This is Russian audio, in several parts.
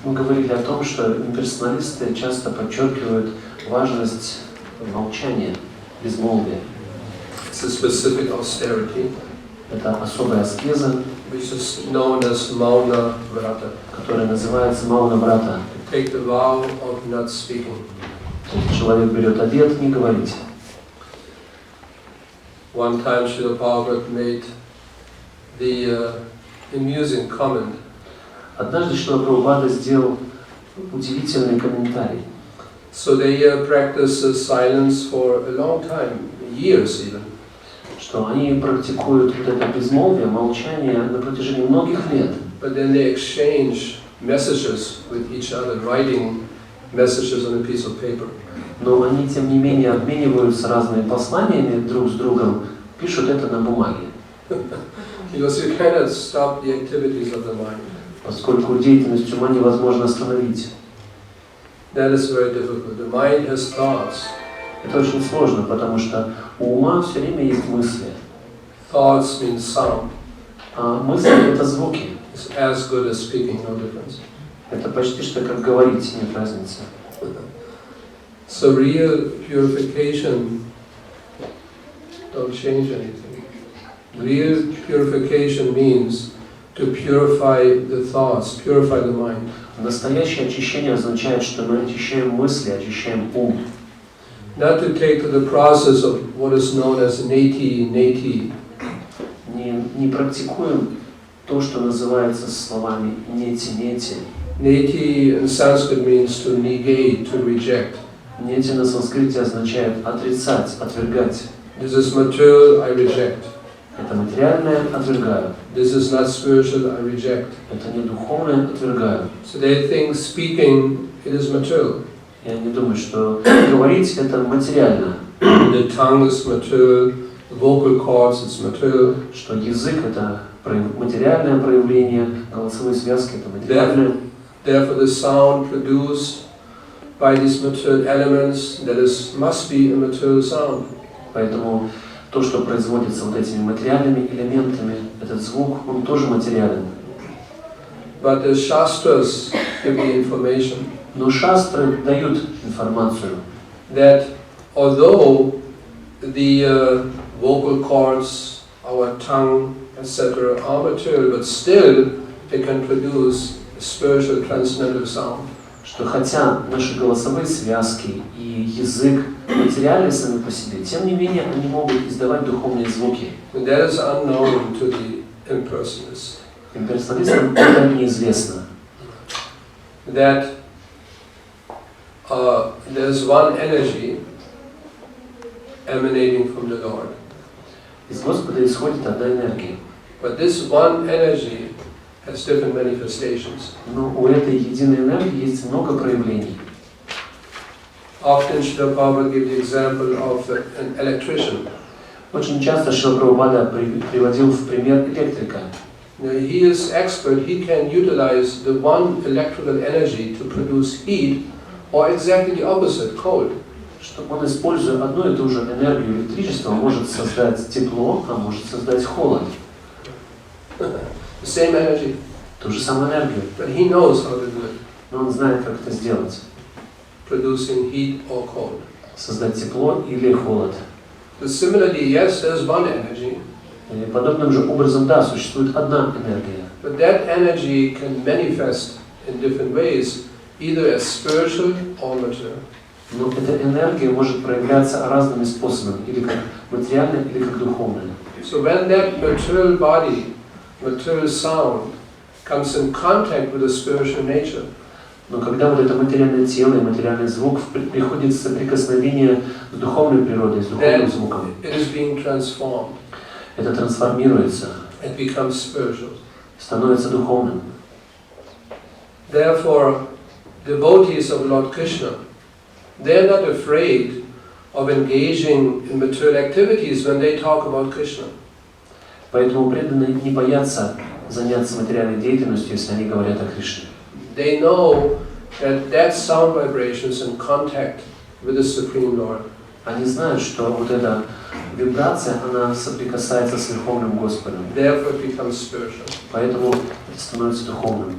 Мы говорили о том, что имперсоналисты часто подчеркивают важность молчания, безмолвия. It's a specific austerity. Это особая аскеза, Which is known as mauna vrata. которая называется мауна врата. Take the vow of not speaking. Человек берет обет не говорить. One time Srila Prabhupada made the amusing comment. Однажды Шрила Прабхупада сделал удивительный комментарий. So they practice silence for a long time, years even. Что они практикуют вот это безмолвие, молчание на протяжении многих лет. But then they exchange messages with each other, writing messages on a piece of paper. Но они, тем не менее, обмениваются разными посланиями друг с другом, пишут это на бумаге. Because you cannot stop the activities of the mind. Поскольку деятельность ума невозможно остановить. That is very difficult. The mind has thoughts. Это очень сложно, потому что у ума все время есть мысли. Thoughts mean sound. А мысли — это звуки. It's as good as speaking, no difference. Это почти что как говорить, нет разницы. So real purification don't change anything. Real purification means to purify the thoughts, purify the mind. Настоящее очищение означает, что мы очищаем мысли, очищаем ум. Not to take to the process of what is known as neti. Не практикуем то, что называется словами нети. Neti in Sanskrit means to negate, to reject. Нети на санскрите означает отрицать, отвергать. This is material, I reject. Это материальное — отвергаю. This is not spiritual, I reject. Это не духовное — отвергаю. So they think speaking, it is material. Я не думаю, что говорить — это материально. The tongue is material, the vocal cords is material. Что язык — это материальное проявление, голосовые связки — это материальное. Therefore the sound produced by these material elements, that is, must be a material sound. Поэтому то, что производится вот этими материальными элементами, этот звук, он тоже материален. But the shastras give the information. Но шастры дают информацию. That although the vocal cords, our tongue, etc. are material, but still they can produce a spiritual transcendental sound. Что хотя наши голосовые связки и язык материальны сами по себе, тем не менее они могут издавать духовные звуки. And that is unknown to the impersonalists. Имперсоналистам это неизвестно. That there's one energy emanating from the Lord. Из Господа исходит одна энергия. But this one energy has different manifestations. Но у этой единой энергии есть много проявлений. Often Srila Prabhupada gives the example of an electrician. Очень часто Шрила Прабхупада приводил в пример электрика. Now, he is expert, he can utilize the one electrical energy to produce heat, or exactly the opposite, cold. Что он, используя одну и ту же энергию электричества, может создать тепло, а может создать холод. The same energy. Ту же самую энергию. But he knows how to do it. Но он знает, как это сделать. Producing heat or cold. Создать тепло или холод. But similarly, yes, there's one energy. И подобным же образом, да, существует одна энергия. But that energy can manifest in different ways, either as spiritual or material. Но эта энергия может проявляться разными способами, или как материальная, или как духовная. So when that material body, material sound, comes in contact with the spiritual nature, Но когда вот это материальное тело и материальный звук приходит в соприкосновение с духовной природой, с духовным звуком, it is being transformed. это трансформируется, It becomes spiritual. становится духовным. Therefore, devotees of Lord Krishna, they are not afraid of engaging in material activities when they talk about Krishna. Поэтому преданные не боятся заняться материальной деятельностью, если они говорят о Кришне. They know that sound vibration is in contact with the Supreme Lord. Они знают, что вот эта вибрация, она соприкасается с Верховным Господом. Therefore it becomes spiritual. Поэтому это становится духовным.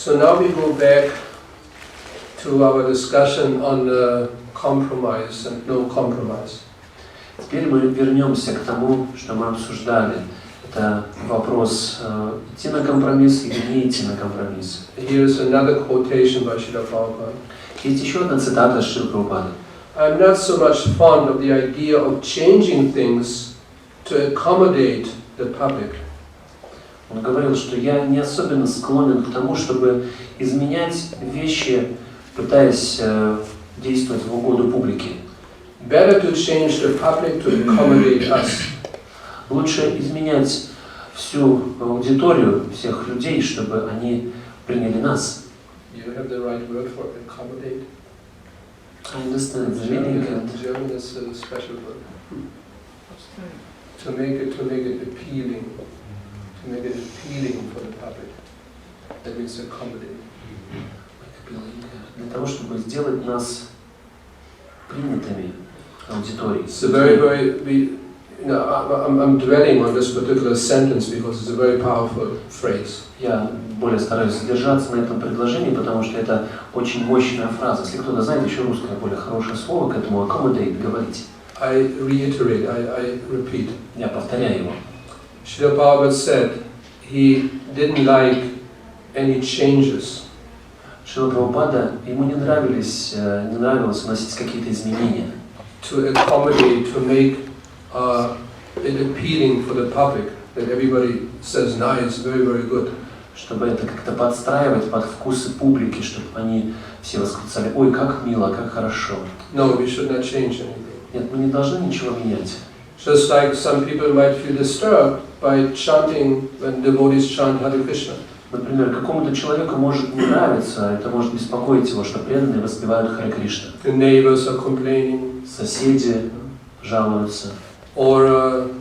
So now we go back to our discussion on compromise and no compromise. Теперь мы вернемся к тому, что мы обсуждали. Это вопрос идти на компромисс или не идти на компромисс. Here's another quotation by Shrila Prabhupada. Есть еще одна цитата Шрилы Прабхупады. I'm not so much fond of the idea of changing things to accommodate the public. Он говорил, что я не особенно склонен к тому, чтобы изменять вещи, пытаясь действовать в угоду публике. Better to change the public to accommodate us. Лучше изменять всю аудиторию, всех людей, чтобы они приняли нас. You have the right word for accommodate? I understand the meaning. German is a special word. To make it appealing. To make it appealing for the public. That means accommodate. Для того, чтобы сделать нас принятыми аудиторией. It's a very, I'm dwelling on this particular sentence because it's a very powerful phrase. Я более стараюсь задержаться на этом предложении, потому что это очень мощная фраза. Если кто-то знает еще русское более хорошее слово к этому accommodate, говорить. I reiterate, I repeat. Я повторяю его. Shrila Prabhupada said he didn't like any changes. Шрила Прабхупада, ему не нравилось вносить какие-то изменения. To accommodate, to make it appealing for the public, that everybody says nice, very, very good. Чтобы это как-то подстраивать под вкусы публики, чтобы они все восклицали: ой, как мило, как хорошо. No, we should not change anything. Нет, мы не должны ничего менять. Just like some people might feel disturbed by chanting when devotees chant Hare Krishna. Например, какому-то человеку может не нравиться, это может беспокоить его, что преданные воспевают Харе Кришна. The neighbors are complaining. Соседи жалуются. Or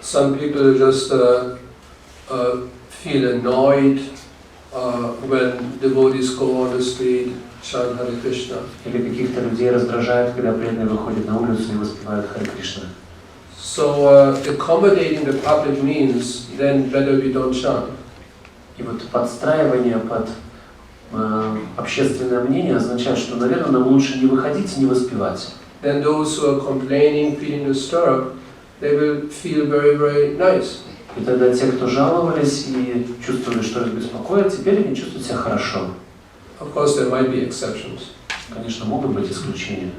some people just feel annoyed when devotees go on the street, chant Hare Krishna. Или каких-то людей раздражает, когда преданные выходят на улицу и воспевают Харе Кришна. So accommodating the public means then better we don't chant. И вот подстраивание под общественное мнение означает, что, наверное, нам лучше не выходить и не воспевать. Then those who are complaining, feeling disturbed, they will feel very, very nice. И тогда те, кто жаловались и чувствовали, что их беспокоит, теперь они чувствуют себя хорошо. Of course, there might be exceptions. Конечно, могут быть исключения.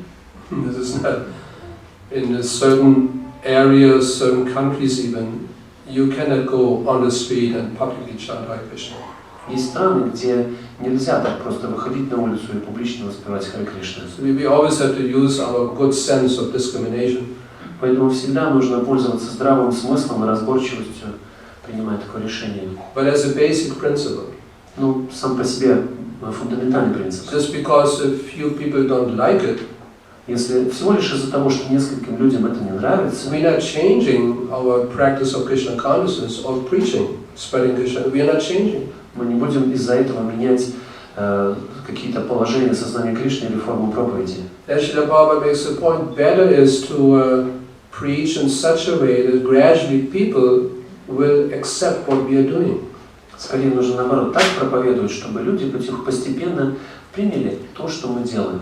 This is not in certain areas, certain countries even. You cannot go on the street and publicly chant Hare Krishna. Есть страны, где нельзя так просто выходить на улицу и публично воспевать Харе Кришна. So we always have to use our good sense of discrimination. Поэтому всегда нужно пользоваться здравым смыслом и разборчивостью, принимая такое решение. But as a basic principle. Ну, сам по себе фундаментальный принцип. Just because a few people don't like it, если всего лишь из-за того, что нескольким людям это не нравится, we're not changing our practice of Krishna consciousness or preaching, spreading Krishna. We are not changing. Мы не будем из-за этого менять какие-то положения сознания Кришны или форму проповеди. Then Srila Prabhupada makes the point: better is to preach in such a way that gradually people will accept what we are doing. Скорее нужно наоборот так проповедовать, чтобы люди постепенно приняли то, что мы делаем.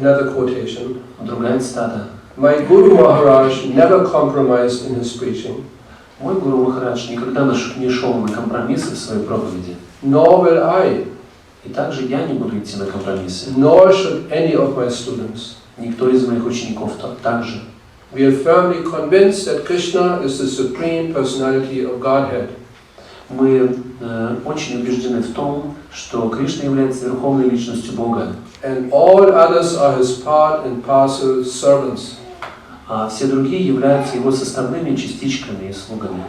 Another quotation. Другая цитата. My Guru Maharaj never compromised in his preaching. Мой Гуру Махарадж никогда не шел на компромиссы в своей проповеди. Nor will I. И также я не буду идти на компромиссы. Nor should any of my students. Никто из моих учеников также. We are firmly convinced that Krishna is the supreme personality of Godhead. Мы очень убеждены в том, что Кришна является верховной личностью Бога. And all others are his part and parcel servants. А все другие являются его составными частичками и слугами.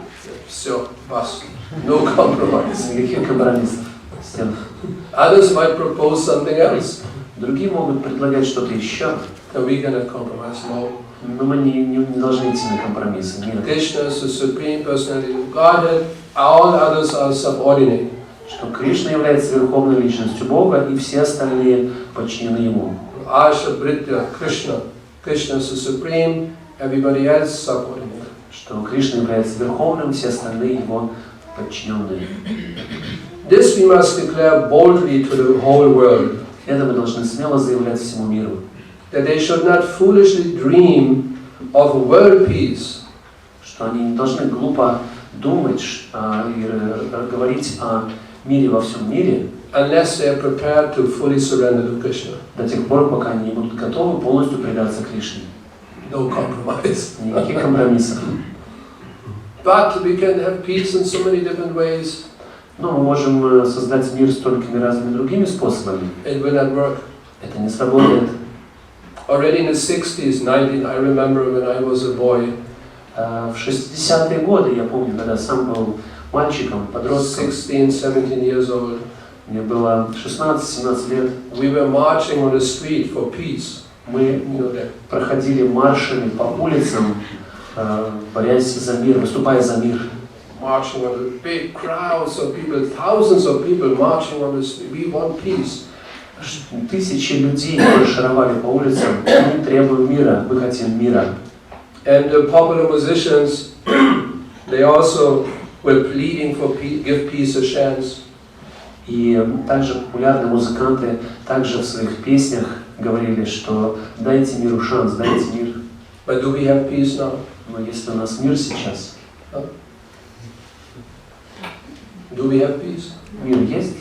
Все, бас. No compromise. Никаких компромиссов. Others might propose something else. Другие могут предлагать что-то еще. And we cannot compromise. No. Но мы не должны идти на компромиссы. Нет. Krishna is the supreme personality of Godhead. All others are subordinate. Что Кришна является верховной личностью Бога, и все остальные подчинены Ему. Asha Britya Krishna. Krishna is the supreme, everybody else subordinate. Что Кришна является верховным, все остальные Его подчиненные. This we must declare boldly to the whole world. Это мы должны смело заявлять всему миру. That they should not foolishly dream of world peace. Что они не должны глупо думать и говорить о мире во всем мире, Unless they are prepared to fully surrender to Krishna. До тех пор, пока они не будут готовы полностью предаться Кришне. No compromise. Никаких компромиссов. But we can have peace in so many different ways. Но мы можем создать мир столькими разными другими способами. It will not work. Это не сработает. Already in the 60s, I remember when I was a boy. В 60-е годы, я помню, когда сам был мальчиком, подростком. 16, 17 years old. Мне было 16-17 лет. We were marching on the street for peace. Мы проходили маршами по улицам, борясь за мир, выступая за мир. Marching on the big crowds of people, thousands of people marching on the street. We want peace. Тысячи людей маршировали по улицам. Мы требуем мира, мы хотим мира. And the popular musicians, they also were pleading for peace, give peace a chance. И также популярные музыканты также в своих песнях говорили, что дайте миру шанс, дайте мир. But do we have peace now? Но если у нас мир сейчас, do we have peace? Мир есть?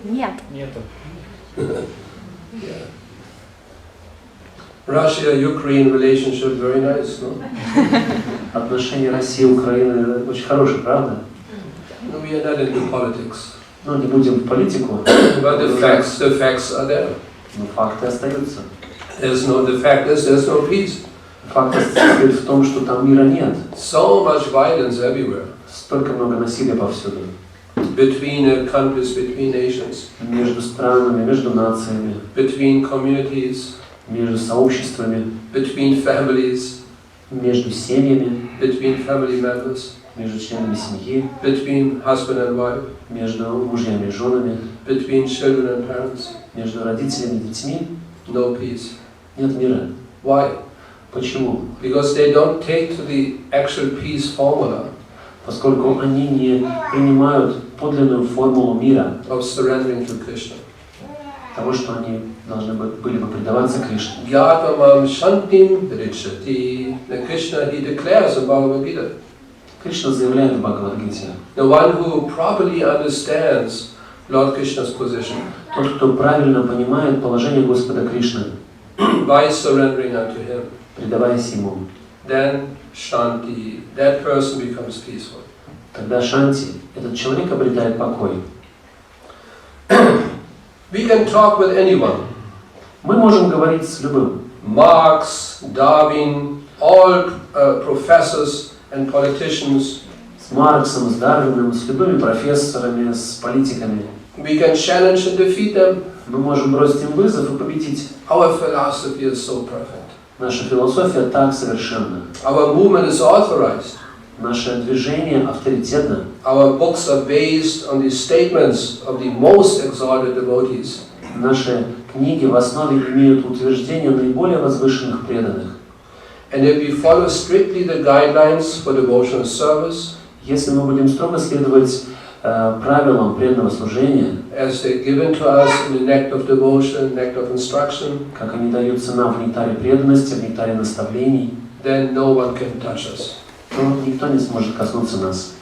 Нет. Нету. Yeah. Russia-Ukraine relationship very nice, no? Отношения России и Украины очень хорошие, правда? No, we are not into politics. Ну, не будем в политику. But the facts are there. Но факты остаются. The fact is, there's no peace. Факт состоит в том, что там мира нет. So much violence everywhere. Столько много насилия повсюду. Between countries, between nations. Между странами, между нациями. Between communities. Между сообществами. Between families. Между семьями. Between family members. Между членами семьи. Between husband and wife. Между мужьями и женами. Between children and parents. Между родителями и детьми. No peace. Нет мира. Why? Почему? Because they don't take to the actual peace formula. Поскольку они не принимают подлинную формулу мира. Of surrendering to Krishna. Того, что они должны были бы предаваться Кришне. Gyātamam shantim vrichati. Krishna, he declares in Bhagavad Gita. Кришна заявляет в Бхагавад-гите. The one who properly understands Lord Krishna's position. Тот, кто правильно понимает положение Господа Кришны. By surrendering unto him. Предаваясь ему. Then shanti. That person becomes peaceful. Тогда шанти, этот человек обретает покой. We can talk with anyone. Мы можем говорить с любым. Marx, Darwin, all professors and politicians. С Марксом, с Дарвином, с любыми профессорами, с политиками. We can challenge and defeat them. Мы можем бросить им вызов и победить. Our philosophy is so perfect. Наша философия так совершенна. Our movement is authorized. Наше движение авторитетно. Our books are based on the statements of the most exalted devotees. Наши книги в основе имеют утверждения наиболее возвышенных преданных. And if we follow strictly the guidelines for devotional service, если мы будем строго следовать правилам преданного служения, as they're given to us in the nectar of devotion, nectar of instruction, как они даются нам в нектаре преданности, в нектаре наставлений, then no one can touch us. то никто не сможет коснуться нас.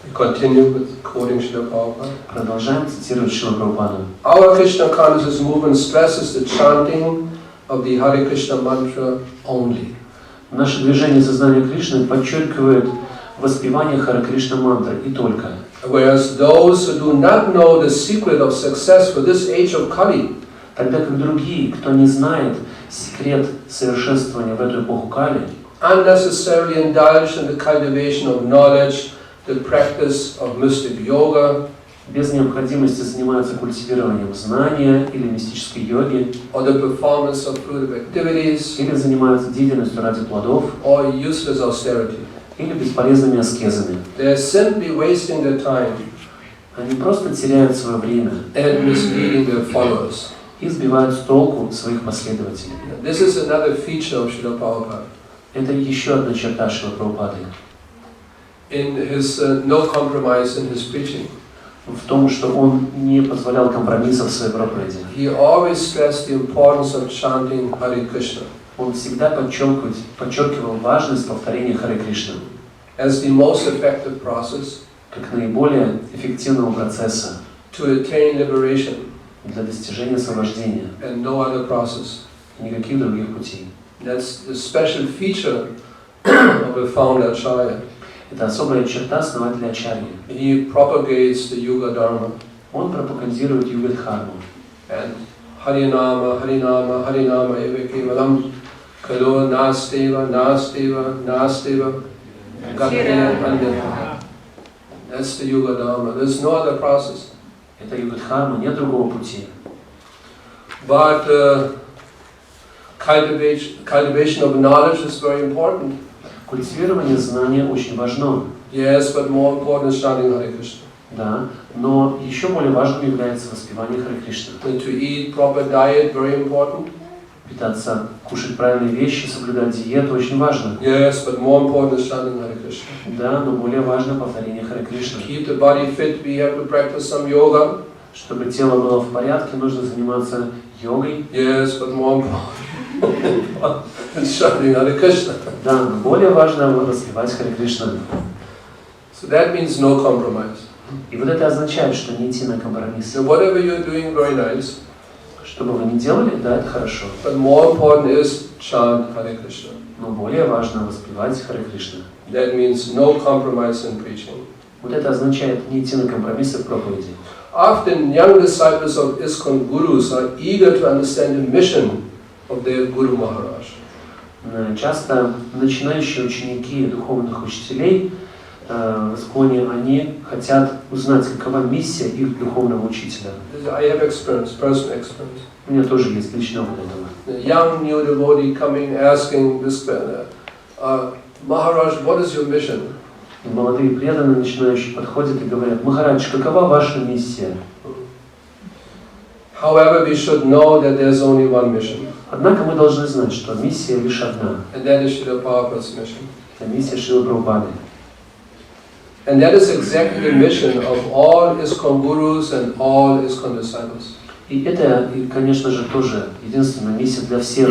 We continue with quoting Srila Prabhupada. Продолжаем цитировать Шрилу Прабхупаду. Our Krishna consciousness movement stresses the chanting of the Hare Krishna mantra only. Наше движение Сознания Кришны подчеркивает воспевание Харе Кришна мантры и только. Whereas those who do not know the secret of success for this age of Kali, Тогда как другие, кто не знает секрет совершенствования в эту эпоху Кали, unnecessarily indulge in the cultivation of knowledge, the practice of mystic yoga, без необходимости занимаются культивированием знания или мистической йоги, or the performance of fruitive activities, или занимаются деятельностью ради плодов, or useless austerity. или бесполезными аскезами. They are simply wasting their time Они просто теряют свое время and misleading their followers. и сбивают с толку своих последователей. This is another feature of Srila Prabhupada. Это еще одна черта Шрилы Прабхупады. In his no compromise in his preaching. В том, что он не позволял компромиссов в своей проповеди. He always stressed the importance of chanting Hare Krishna. Он всегда подчеркивал важность повторения Харе Кришны as the most effective process как наиболее эффективного процесса to attain liberation для достижения освобождения. and no other process. Никаких других путей. That's the special feature of a founder acharya. Это особая черта основателя ачарьи. He propagates the Yuga Dharma. Он пропагандирует юга-дхарму. And Harinama, Harinama, Harinama eva kevalam kalo nasteva, nasteva, nasteva gateya anyata. That's the Yuga Dharma. There's no other process. Это юга-дхарма, нет другого пути. But cultivation of knowledge is very important. Культивирование знания очень важно. Yes, but more important is chanting Hare Krishna. Да, но еще более важным является воспевание Харе Кришны. To eat proper diet, very important. Питаться, кушать правильные вещи, соблюдать диету очень важно. Yes, but more important is chanting Hare Krishna. Да, но более важно повторение Харе Кришны. Keep the body fit, we have to practice some yoga. Чтобы тело было в порядке, нужно заниматься йогой. Yes, but more important is chanting Hare Krishna. Да, но более важно воспевать Харе Кришну. So that means no compromise. И вот это означает, что не идти на компромисс. So whatever you're doing, very nice. Что бы вы ни делали, да, это хорошо. But more important is chant Hare Krishna. Но более важно воспевать Харе Кришну. That means no compromise in preaching. Вот это означает не идти на компромиссы в проповеди. Often young disciples of ISKCON gurus are eager to understand the mission of their Guru Maharaj. Часто начинающие ученики духовных учителей в ИСККОНе, они хотят узнать, какова миссия их духовного учителя. I have experience, personal experience. У меня тоже есть личный опыт этого. The young new devotee coming asking this, Maharaj, what is your mission? И молодые преданные начинающие подходят и говорят: Махарадж, какова ваша миссия? However, we should know that there's only one mission. Однако мы должны знать, что миссия лишь одна. And that is Srila Prabhupada's mission. Это миссия Шрилы Прабхупады. And that is exactly the mission of all ISKCON gurus and all ISKCON disciples. И это, конечно же, тоже единственная миссия для всех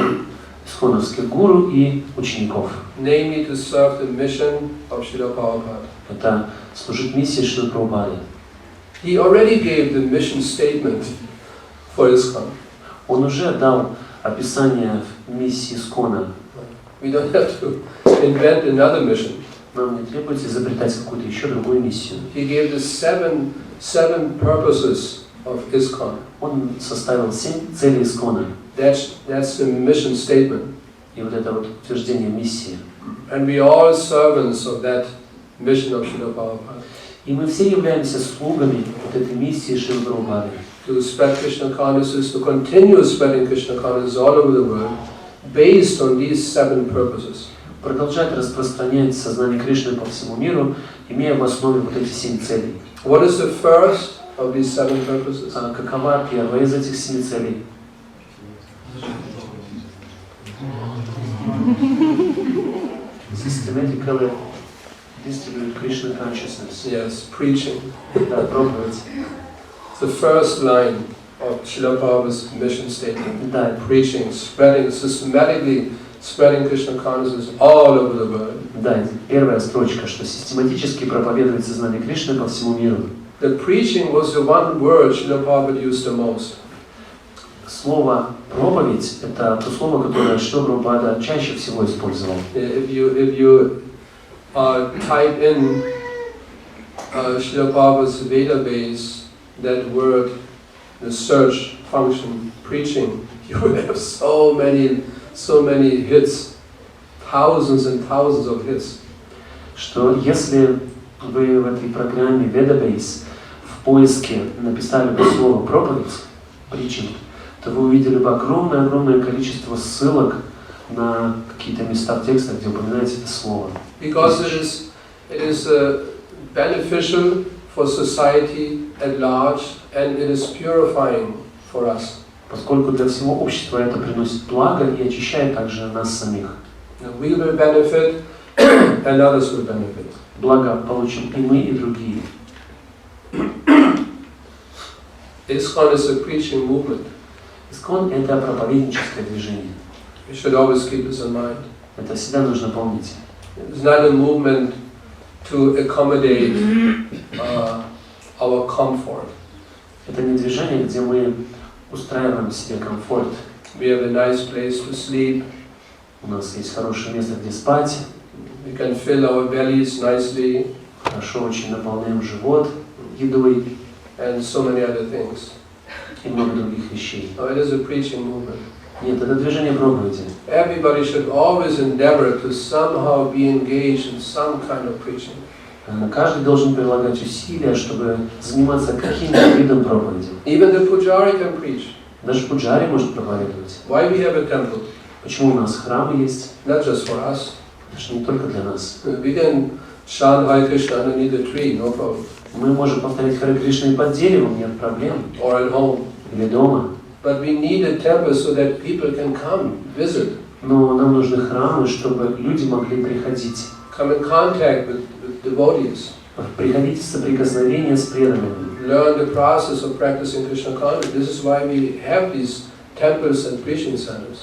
исконовских гуру и учеников. Namely, to serve the mission of Srila Prabhupada. Это служить миссии Шрилы Прабхупады. He already gave the mission statement for ISKCON. Он уже дал описание миссии ИСККОНа. We don't have to invent another mission. Нам не требуется изобретать какую-то еще другую миссию. He gave the seven purposes of ISKCON. Он составил 7 целей ИСККОНа. That's the mission statement. И вот это вот утверждение миссии. And we are all servants of that mission of Srila Prabhupada. И мы все являемся слугами вот этой миссии Шрилы Прабхупады. To spread Krishna consciousness, to continue spreading Krishna consciousness all over the world, based on these 7 purposes. Продолжать распространять сознание Кришны по всему миру, имея в основе вот эти 7 целей. What is the first of these 7 purposes? Какова первая из этих 7 целей? Systematically distribute Krishna consciousness. Yes, preaching. Да, проповедь. The first line of Srila Prabhupada's mission statement. Да. Preaching, spreading, systematically spreading Krishna consciousness all over the world. Да, первая строчка, что систематически проповедует сознание Кришны по всему миру. The preaching was the one word Srila Prabhupada used the most. Слово проповедь – это то слово, которое Шрила Прабхупада чаще всего использовал. If you type in Srila Prabhupada's database that word, the search function, preaching, you will have so many hits, thousands and thousands of hits. Что если вы в этой программе Database в поиске написали бы слово проповедь, preaching, то вы увидели бы огромное количество ссылок на какие-то места в текстах, где упоминается это слово. Because it is beneficial for society at large, and it is purifying for us. Поскольку для всего общества это приносит благо и очищает также нас самих. We will benefit and others will benefit. Благо получим и мы, и другие. ИСККОН is a preaching movement. ИСККОН — это проповедническое движение. We should always keep this in mind. Это всегда нужно помнить. It's not a movement to accommodate our comfort. Это не движение, где мы устраиваем себе комфорт. We have a nice place to sleep. У нас есть хорошее место, где спать. We can fill our bellies nicely. Хорошо очень наполняем живот едой. And so many other things. И много других вещей. No, it is a preaching movement. Нет, это движение проповеди. Everybody should always endeavor to somehow be engaged in some kind of preaching. Каждый должен прилагать усилия, чтобы заниматься каким-то видом проповеди. Even the pujari can preach. Даже пуджари может проповедовать. Why we have a temple? Почему у нас храмы есть? Not just for us. Это же не только для нас. We can chant Hare Krishna underneath a tree, no problem. Мы можем повторять Харе Кришны под деревом, нет проблем. Or at home. Или дома. But we need a temple so that people can come, visit. Но нам нужны храмы, чтобы люди могли приходить. Come in contact with devotees. Приходить в соприкосновение с преданными. Learn the process of practicing Krishna consciousness. This is why we have these temples and preaching centers.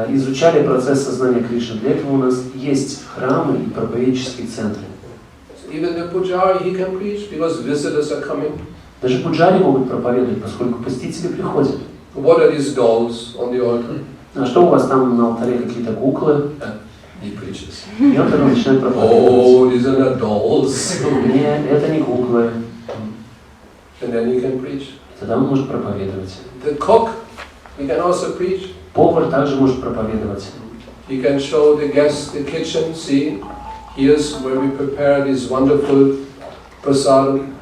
Изучали процесс сознания Кришны. Для этого у нас есть храмы и проповедческие центры. Even the pujari, he can preach because visitors are coming. Даже пуджари могут проповедовать, поскольку посетители приходят. What are these dolls on the altar? А что у вас там на алтаре, какие-то куклы? He preaches. И он тогда начинает проповедовать. Oh, these are not dolls. Нет, это не куклы. And then he can preach. Тогда он может проповедовать. The cook, he can also preach. Повар также может проповедовать. He can show the guests the kitchen. See, here's where we prepare this wonderful prasadam.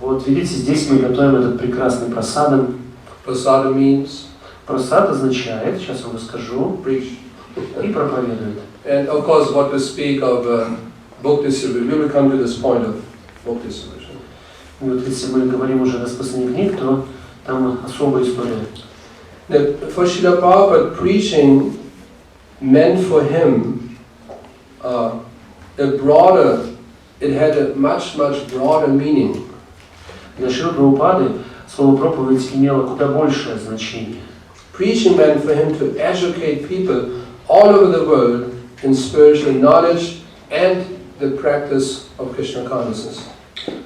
Вот видите, здесь мы готовим этот прекрасный прасадам. Prasada means Прасад означает, сейчас я вам расскажу, preach. и проповедует. And of course, what to speak of book distribution. We will come to this point of book distribution. И вот если мы говорим уже о расписании книг, то там особая история. For Srila Prabhupada, preaching meant for him a broader. It had a much broader meaning. Для Шрилы Прабхупады слово проповедь имело куда большее значение. Preaching meant for him to educate people all over the world in spiritual knowledge and the practice of Krishna consciousness.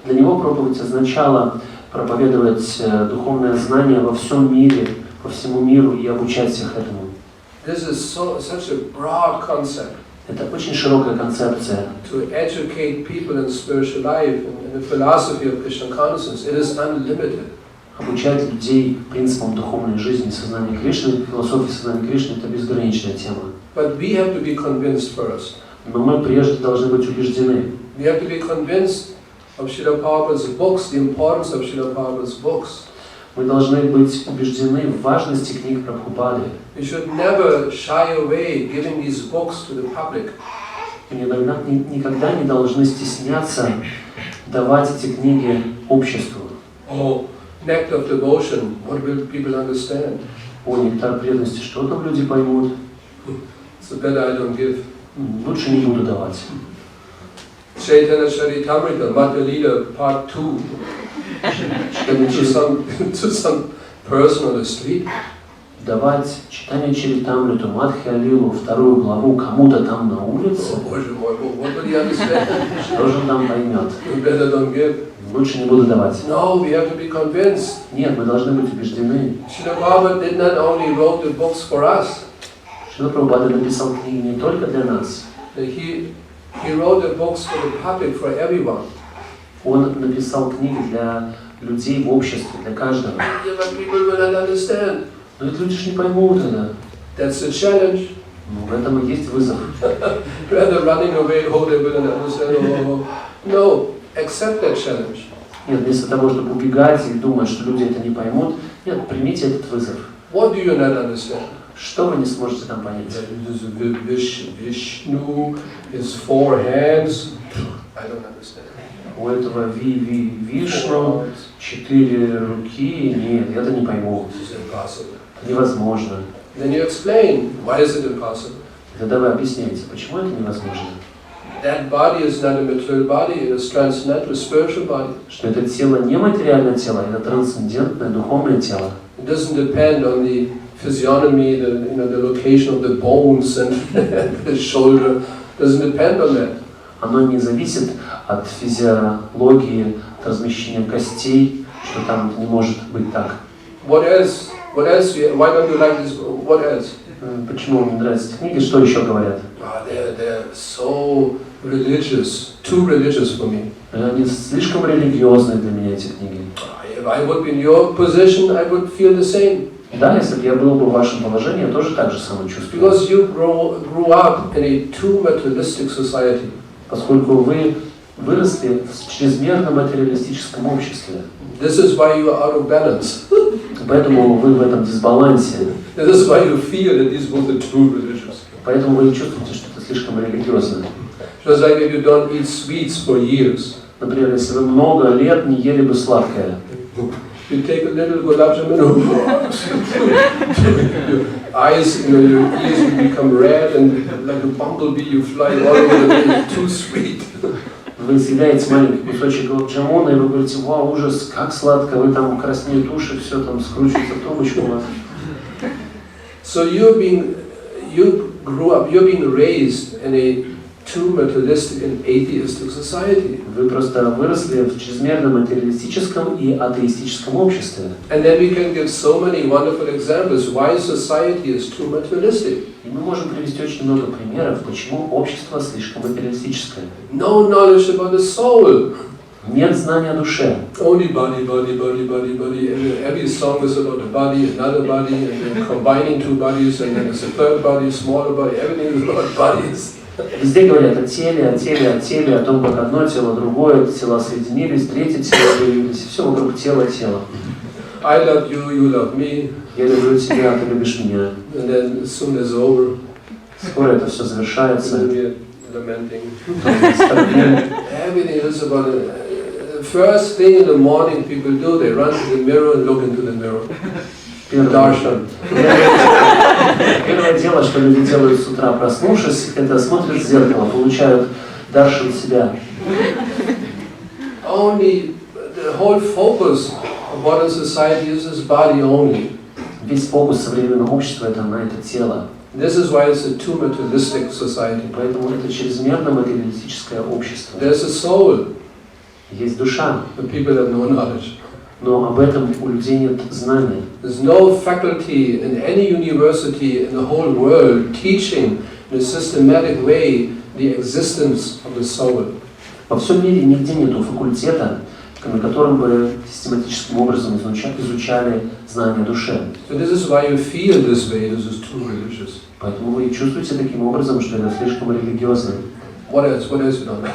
Для него проповедь означала проповедовать духовное знание во всем мире, по всему миру и обучать всех этому. This is such a broad concept. Это очень широкая концепция. To educate people in spiritual life and in the philosophy of Krishna consciousness, it is unlimited. Обучать людей принципам духовной жизни, сознания Кришны, философии сознания Кришны – это безграничная тема. But we have to be convinced first. Но мы прежде должны быть убеждены. We have to be convinced of Srila Prabhupada's books, the importance of Srila Prabhupada's books. Мы должны быть убеждены в важности книг Прабхупады. We should never shy away giving these books to the public. Мы никогда не должны стесняться давать эти книги обществу. Oh, nectar of devotion, what will people understand? О, нектар преданности, что там люди поймут? So better I don't give. Лучше не буду давать. Chaitanya Charitamrita, Madhya Lila, Part 2. To some person on the street. Давать читание Чаритамриту, Мадхья Лилу, 2 главу кому-то там на улице. Oh, Боже мой, what will he understand? Что же он там поймет? You better don't give. Лучше не буду давать. No, we have to be convinced. Нет, мы должны быть убеждены. Srila Prabhupada did not only wrote the books for us. Шрила Прабхупада написал книги не только для нас. He wrote the books for the public, for everyone. Он написал книги для людей в обществе, для каждого. Yeah, but people will not understand. Но ведь люди же не поймут это. That's the challenge. Ну, в этом и есть вызов. Rather running away, oh, they will not understand. Oh. No, accept that challenge. Нет, вместо того, чтобы убегать и думать, что люди это не поймут, нет, примите этот вызов. What do you not understand? Что вы не сможете там понять? Vishnu, his 4 hands. I don't understand. У этого Вишну 4 руки, нет, это не пойму. This is impossible. Невозможно. Then you explain why is it impossible. Тогда вы объясняете, почему это невозможно? That body is not a material body, it is transcendental, spiritual body. Что это тело не материальное тело, это трансцендентное духовное тело. It doesn't depend on the physiognomy, the location of the bones and the shoulder. It doesn't depend on that. Оно не зависит от физиологии, от размещения костей, что там не может быть так. What else? What else? Why don't you like this? What else? Почему мне нравятся эти книги? Что еще говорят? They're so religious, too religious for me. Они слишком религиозные для меня, эти книги. If I would be in your position, I would feel the same. Да, если бы я был бы в вашем положении, я тоже так же самое чувствую. Because you grew up in a too materialistic society. Поскольку вы выросли в чрезмерно материалистическом обществе. This is why you are out of balance. Поэтому вы в этом дисбалансе. This is why you feel that these books are too religious. Поэтому вы чувствуете, что это слишком религиозно. Just like if you don't eat sweets for years. Например, если вы много лет не ели бы сладкое. You take a little gorodom, your eyes, your ears will become red, and like a bumblebee, you fly all over the place. Too sweet. Вы съедаете маленький кусочек джамуна, и вы говорите: вау, ужас, как сладко, вы там краснеют уши, все там скручивается в трубочку у вас. So you're being raised in a too materialistic and atheistic society. Вы просто выросли в чрезмерно материалистическом и атеистическом обществе. And then we can give so many wonderful examples why society is too materialistic. И мы можем привести очень много примеров, почему общество слишком материалистическое. No knowledge about the soul. Нет знания о душе. Only body, body, body, body, body. Every song is about a body, another body, and then combining two bodies, and then it's a third body, smaller body. Everything is about bodies. Везде говорят о теле, о теле, о теле, о том, как одно тело, другое, тела соединились, третье тело появилось, все вокруг тела, тела. I love you, you love me. Я люблю тебя, ты любишь меня. And then soon it's over. Скоро это все завершается. Lamenting. Everything is about it. First thing in the morning people do, they run to the mirror and look into the mirror. Darshan. Первое дело, что люди делают с утра, проснувшись, это смотрят в зеркало, получают даршан себя. Only the whole focus of modern society is this body only. Весь фокус современного общества это на это тело. This is why it's a too materialistic society. Поэтому это чрезмерно материалистическое общество. There's a soul. Есть душа. But people have no knowledge. Но об этом у людей нет знания. There's no faculty in any university in the whole world teaching in a systematic way the existence of the soul. Во всем мире нигде нету факультета, на котором бы систематическим образом изучали знания души. So this is why you feel this way. This is too religious. Поэтому вы чувствуете таким образом, что это слишком религиозно. What else? What else you don't?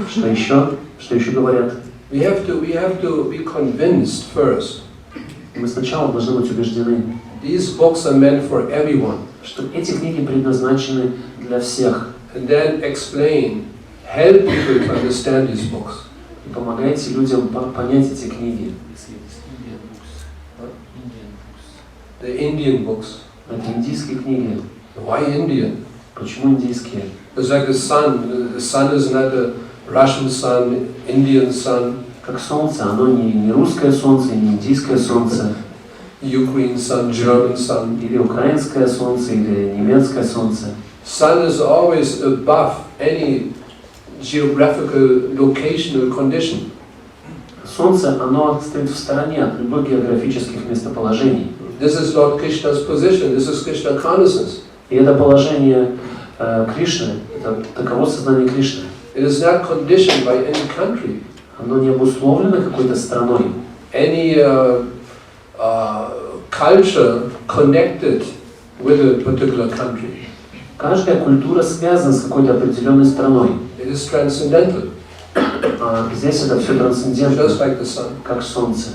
Что еще? Что еще говорят? We have to be convinced first. Мы сначала должны быть убеждены, These books are meant for everyone. Что эти книги предназначены для всех. And then explain, help people to understand these books. И помогайте людям понять эти книги. The Indian books. Это индийские книги. Why Indian? Почему индийские? It's like the sun. The sun is not a Russian sun, Indian sun. Как солнце, оно не русское солнце, не индийское солнце. Ukraine sun, German sun. Или украинское солнце, или немецкое солнце. Sun is always above any geographical locational condition. Солнце, оно стоит в стороне от любых географических местоположений. This is Lord Krishna's position. This is Krishna consciousness. И это положение Кришны, это таково сознание Кришны. It is not conditioned by any country. Оно не обусловлено какой-то страной. Any culture connected with a particular country. Каждая культура связана с какой-то определенной страной. It is transcendental. Здесь это все трансцендентно, Just like the sun. как солнце.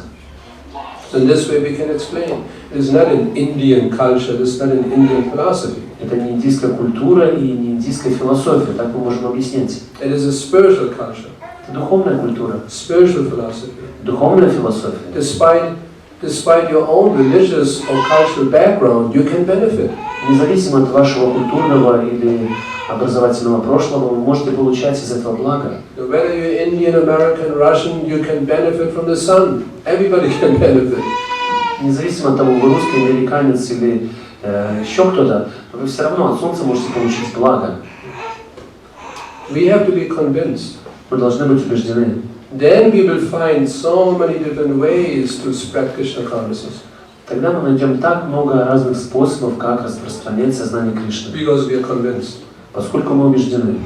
So in this way we can explain. It is not an Indian culture. It is not an Indian philosophy. Это не индийская культура и не индийская философия, так мы можем объяснять. It is a spiritual culture. Это духовная культура, Spiritual philosophy. духовная философия. Despite despite your own religious or cultural background, you can benefit. Независимо от вашего культурного или образовательного прошлого, вы можете получать из этого блага. Whether you're Indian, American, Russian, you can benefit from the sun. Everybody can benefit. Независимо от того, вы русский, американец или еще кто-то, вы все равно от солнца можете получить благо. We have to be convinced. Мы должны быть убеждены. Then we will find so many different ways to spread Krishna consciousness. Тогда мы найдем так много разных способов, как распространять сознание Кришны. Because we are convinced. Поскольку мы убеждены.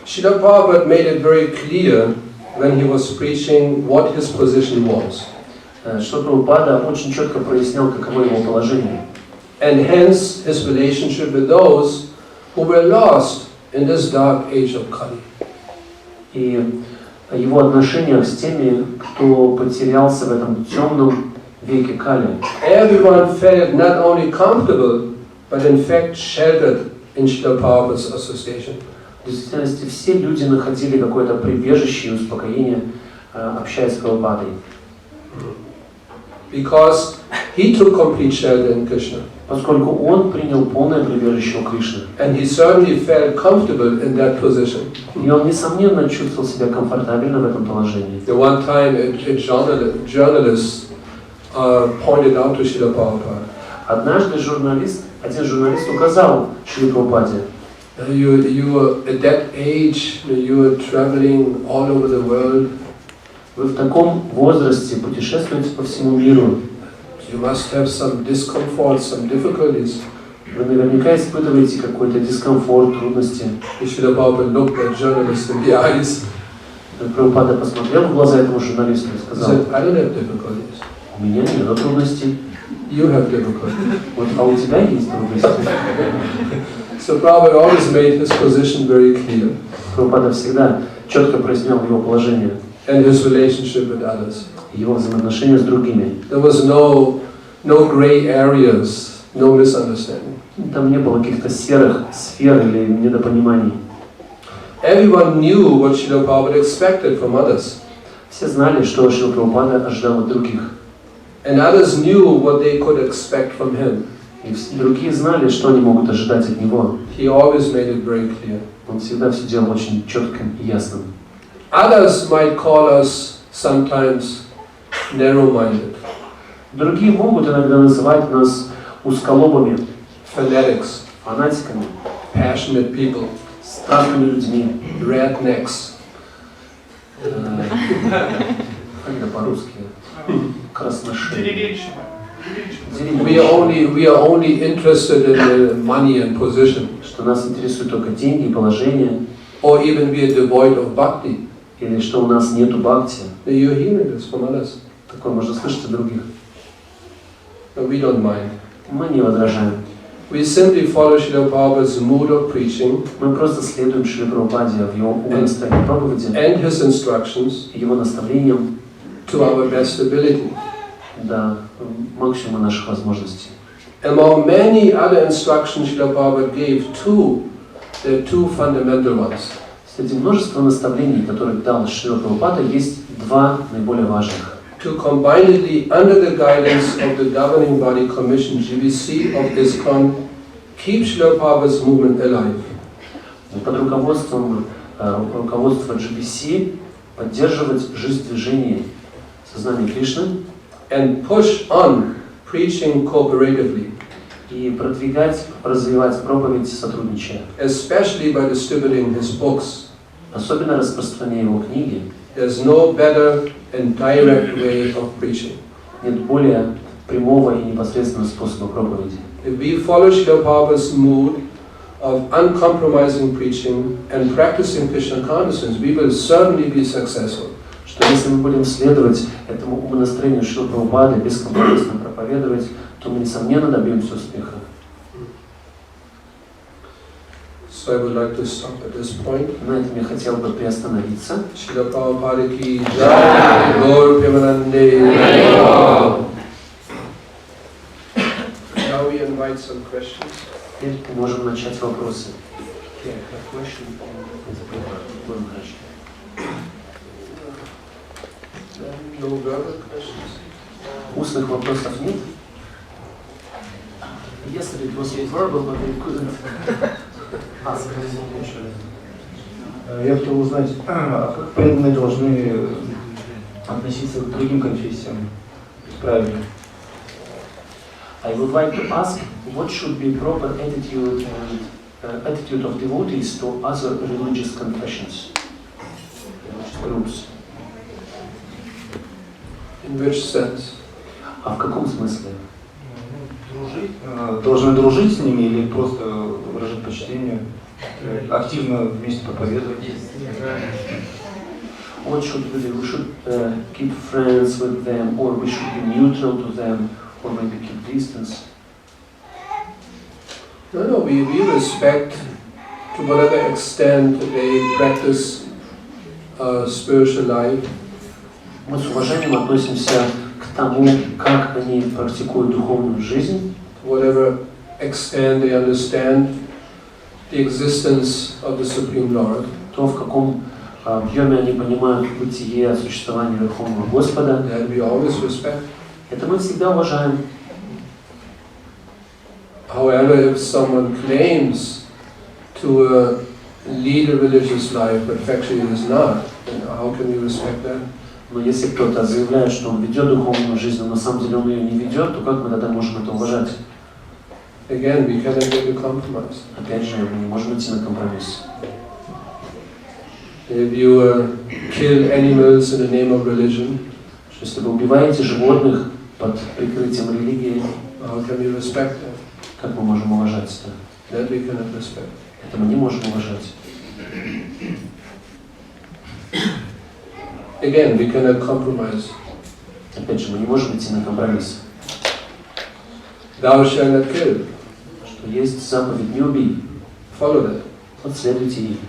Srila Prabhupada made it very clear when he was preaching what his position was. Шрила Прабхупада очень четко прояснял, каково его положение. And hence his relationship with those who were lost in this dark age of Kali. И его отношения с теми, кто потерялся в этом темном веке Кали. Everyone felt not only comfortable, but in fact sheltered in Srila Prabhupada's association. В действительности все люди находили какое-то прибежище и успокоение, общаясь с Прабхупадой. Because he took complete shelter in Krishna. Поскольку он принял полное прибежище у Кришны. And he certainly felt comfortable in that position. И он, несомненно, чувствовал себя комфортабельно в этом положении. The one time a journalist pointed out to Srila Prabhupada. Однажды один журналист указал Шриле Прабхупаде: You at that age, you are traveling all over the world. Вы в таком возрасте путешествуете по всему миру. You must have some discomfort, some difficulties. Вы наверняка испытываете какой-то дискомфорт, трудности. Srila Prabhupada looked that journalist in the eyes. Прабхупада посмотрел в глаза этому журналисту и сказал: He said, I don't have difficulties. У меня нет трудностей. You have difficulties. Вот, а у тебя есть трудности. So Prabhupada always made his position very clear. Прабхупада всегда четко прояснял его положение. And his relationship with others. Его взаимоотношения с другими. There was no gray areas, no misunderstanding. Там не было каких-то серых сфер или недопониманий. Everyone knew what Srila Prabhupada expected from others. Все знали, что Шрила Прабхупада ожидал от других. And others knew what they could expect from him. И другие знали, что они могут ожидать от него. He always made it very clear. Он всегда все делал очень четким и ясным. Others might call us sometimes narrow-minded. Другие могут иногда называть нас узколобыми, Fanatics, фанатиками, passionate people, страстными людьми, rednecks. Как это по-русски? Красношеи. We are only interested in the money and position. Что нас интересуют только деньги и положение. Or even we are devoid of bhakti. Или что у нас нету бхакти. You're hearing this from others. Такое можно слышать от других. But we don't mind. Мы не возражаем. We simply follow Srila Prabhupada's mood of preaching. Мы просто следуем Шриле Прабхупаде в его настроении проповеди. And his instructions. Его наставлениям. To our best ability. До максимума наших возможностей. Among many other instructions Srila Prabhupada gave there are two fundamental ones. Среди множества наставлений, которые дал Шрила Прабхупада, есть два наиболее важных. To combinedly, under the guidance of the governing body commission GBC of ИСККОН, keep Srila Prabhupada's movement alive. Под руководством руководства GBC поддерживать жизнь движения Сознания Кришны and push on preaching cooperatively. И продвигать, развивать проповедь, сотрудничая. Especially by distributing his books. Особенно распространяя его книги. There's no better and direct way of preaching. Нет более прямого и непосредственного способа проповеди. If we follow Srila Prabhupada's mood of uncompromising preaching and practicing Krishna consciousness, we will certainly be successful. Что если мы будем следовать этому умонастроению Шрилы Прабхупады, бескомпромиссно проповедовать, то мы, несомненно, добьемся успеха. So I would like to stop at this point. На этом я хотел бы приостановиться. Шрила Прабхупада ки джай, Гаур Прямананде. Now we invite some questions. Теперь мы можем начать вопросы. No verbal questions. Устных вопросов нет? Yesterday it was verbal, but they couldn't ask. Я хотел узнать, как преданные должны относиться к другим конфессиям правильно? I would like to ask what should be proper attitude of devotees to other religious confessions, groups. In which sense? А в каком смысле? Должны дружить с ними или просто выражать почтение, активно вместе проповедовать? What should we do? We should keep friends with them, or we should be neutral to them, or maybe keep distance? No, we respect to whatever extent they practice spiritual life. Мы с уважением относимся к тому, как они практикуют духовную жизнь. To whatever extent they understand the existence of the Supreme Lord. То, в каком объеме они понимают бытие, существование Верховного Господа. That we always respect. Это мы всегда уважаем. However, if someone claims to lead a religious life, but actually is not, then how can we respect that? Но если кто-то заявляет, что он ведет духовную жизнь, но на самом деле он ее не ведет, то как мы тогда можем это уважать? Again, we cannot make a compromise. Опять же, мы не можем идти на компромисс. If you kill animals in the name of religion, Если вы убиваете животных под прикрытием религии, how can we respect that? как мы можем уважать это? That we cannot respect. Это мы не можем уважать. Again, we cannot compromise. Опять же, мы не можем идти на компромисс. Thou shalt not kill. Что есть заповедь «не убий». Follow that. Вот следуйте ей.